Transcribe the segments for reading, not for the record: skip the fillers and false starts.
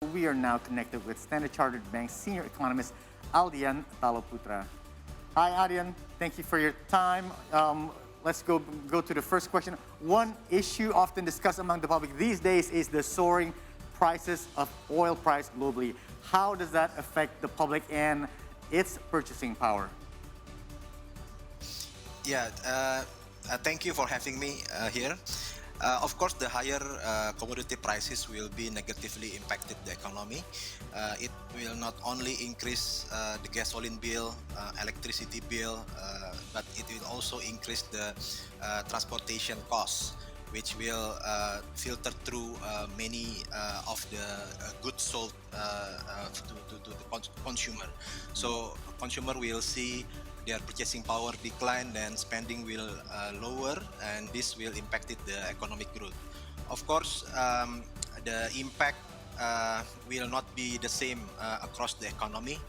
We are now connected with Standard Chartered Bank senior economist Aldian Taloputra. Hi, Aldian. Thank you for your time. Let's go to the first question. One issue often discussed among the public these days is the soaring prices of oil price globally. How does that affect the public and its purchasing power? Yeah, thank you for having me here. Of course, the higher commodity prices will be negatively impacted the economy. It will not only increase the gasoline bill, electricity bill, but it will also increase the transportation costs, which will filter through many of the goods sold to the consumer. So consumer will see their purchasing power decline, then spending will lower, and this will impact the economic growth. Of course, the impact will not be the same across the economy.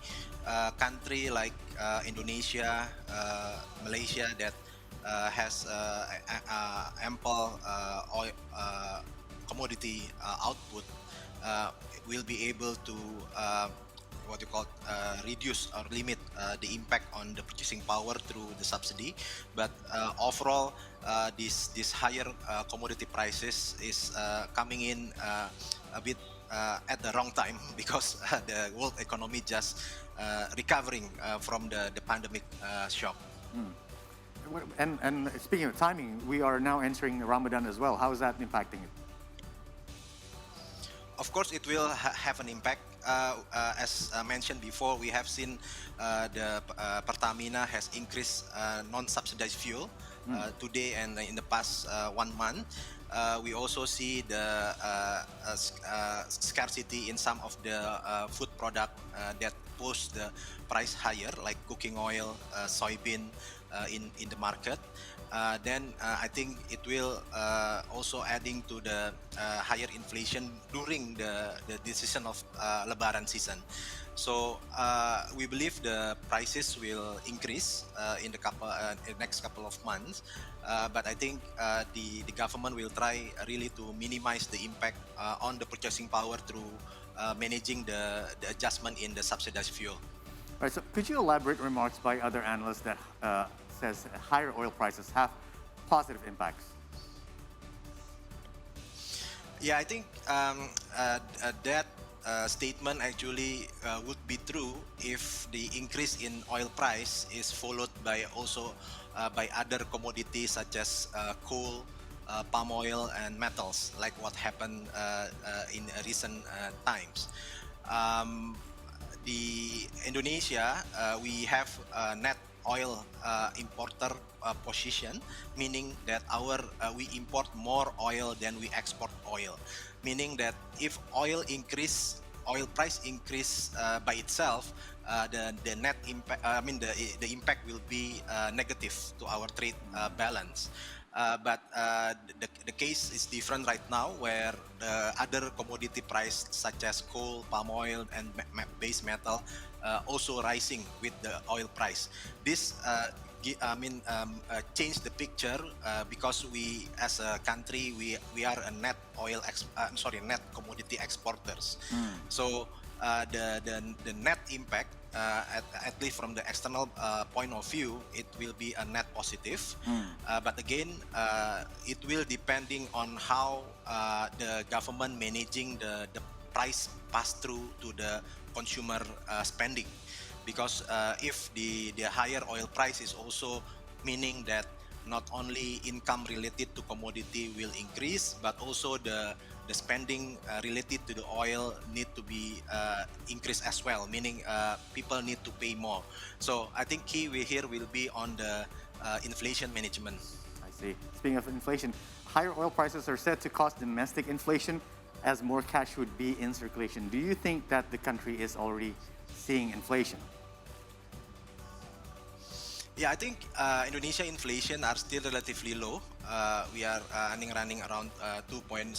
Country like Indonesia, Malaysia that has ample oil, commodity output will be able to what you call reduce or limit the impact on the purchasing power through the subsidy. But overall, this higher commodity prices is coming in a bit at the wrong time because the world economy just recovering from the pandemic shock. And speaking of timing, we are now entering Ramadan as well. How is that impacting it? Of course, it will have an impact. As mentioned before, we have seen the Pertamina has increased non-subsidized fuel today and in the past 1 month. We also see the scarcity in some of the food product that push the price higher, like cooking oil, soybean in the market. Then I think it will also adding to the higher inflation during the season of Lebaran season. So we believe the prices will increase in the next couple of months. But I think the government will try really to minimize the impact on the purchasing power through managing the adjustment in the subsidized fuel. All right, so could you elaborate remarks by other analysts that says higher oil prices have positive impacts? Yeah, I think that statement actually would be true if the increase in oil price is followed by also by other commodities such as coal, palm oil, and metals, like what happened in recent times. Um, the Indonesia, we have a net oil importer position, meaning that our we import more oil than we export oil, meaning that if oil price increase by itself, the net impact, I mean the impact will be negative to our trade balance. But the case is different right now, where the other commodity price such as coal, palm oil, and base metal also rising with the oil price. This change the picture because we as a country we are a net net commodity exporters. So the net impact at least from the external point of view, it will be a net positive. But again, it will depending on how the government managing the price pass through to the consumer spending. Because if the higher oil price is also meaning that not only income related to commodity will increase, but also the spending related to the oil need to be increased as well, meaning people need to pay more. So I think key here will be on the inflation management. I see. Speaking of inflation, higher oil prices are said to cause domestic inflation as more cash would be in circulation. Do you think that the country is already seeing inflation? Yeah, I think Indonesia inflation are still relatively low. We are running around 2.6%.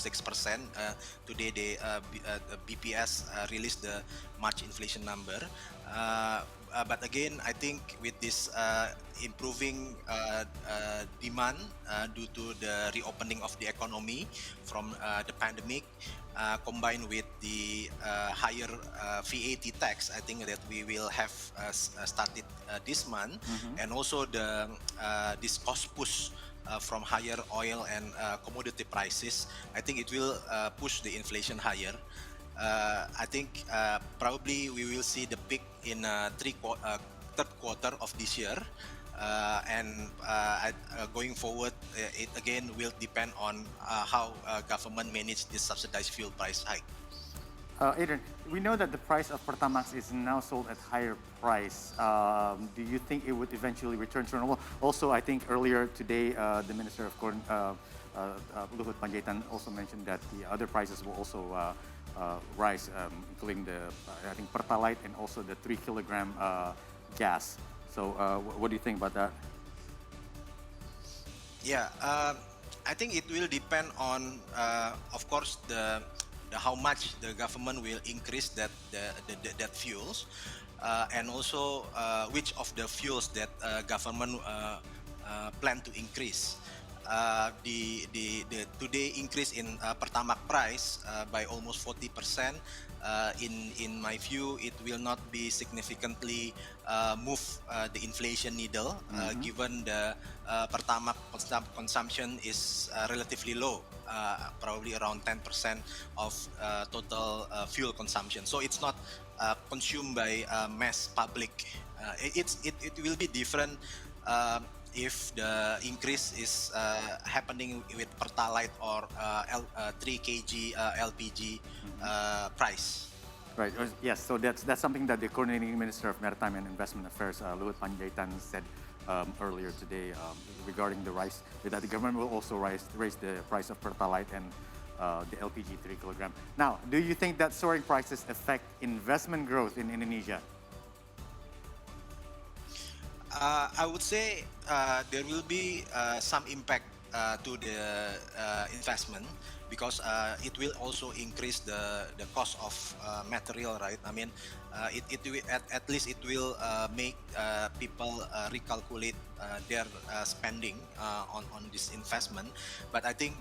Today, the BPS released the March inflation number. But again, I think with this improving demand due to the reopening of the economy from the pandemic, combined with the higher VAT tax, I think that we will have started this month, and also this cost push from higher oil and commodity prices, I think it will push the inflation higher. I think probably we will see the peak in third quarter of this year. Going forward, it again will depend on how government manage this subsidized fuel price hike. Adrian, we know that the price of Pertamax is now sold at higher price. Do you think it would eventually return to normal? Also, I think earlier today, the Minister of Corn, Luhut Panjaitan, also mentioned that the other prices will also rise, including the, I think, Pertalite and also the 3-kilogram gas. So what do you think about that? Yeah, I think it will depend on, of course, the how much the government will increase that fuels, and also which of the fuels that government plan to increase. The today increase in Pertamax price by almost 40%. In my view, it will not be significantly move the inflation needle, given the Pertamax consumption is relatively low, probably around 10% of total fuel consumption. So it's not consumed by mass public. It will be different if the increase is happening with Pertalite or 3 kg LPG price. Right. Yes. So that's something that the coordinating Minister of Maritime and Investment Affairs, Luhut Panjaitan, said earlier today regarding the rise. That the government will also raise the price of Pertalite and the LPG 3 kilogram. Now, do you think that soaring prices affect investment growth in Indonesia? I would say there will be some impact to the investment, because it will also increase the cost of material, right? I mean, it will, at least it will make people recalculate their spending on this investment. But I think,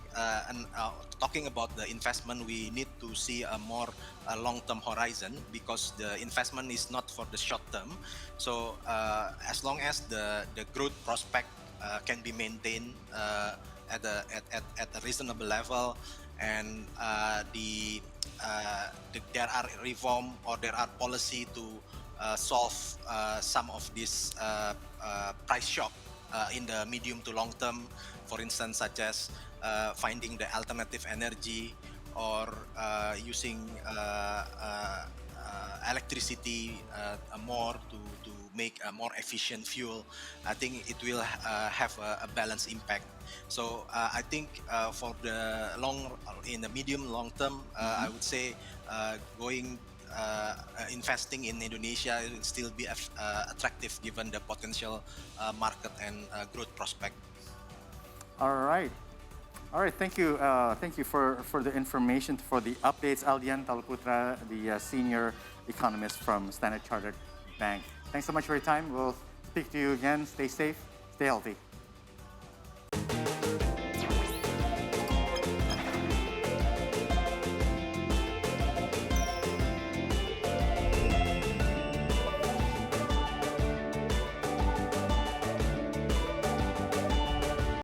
talking about the investment, we need to see a more long-term horizon, because the investment is not for the short term. So as long as the growth prospect can be maintained at a reasonable level, and there are reform or there are policy to solve some of this price shock in the medium to long term, for instance, such as finding the alternative energy or using electricity more to make a more efficient fuel. I think it will have a balanced impact. So I think for the in the medium long term, I would say investing in Indonesia will still be attractive, given the potential market and growth prospect. All right. Thank you. Thank you for the information, for the updates, Aldian Taloputra, the senior economist from Standard Chartered Bank. Thanks so much for your time. We'll speak to you again. Stay safe. Stay healthy.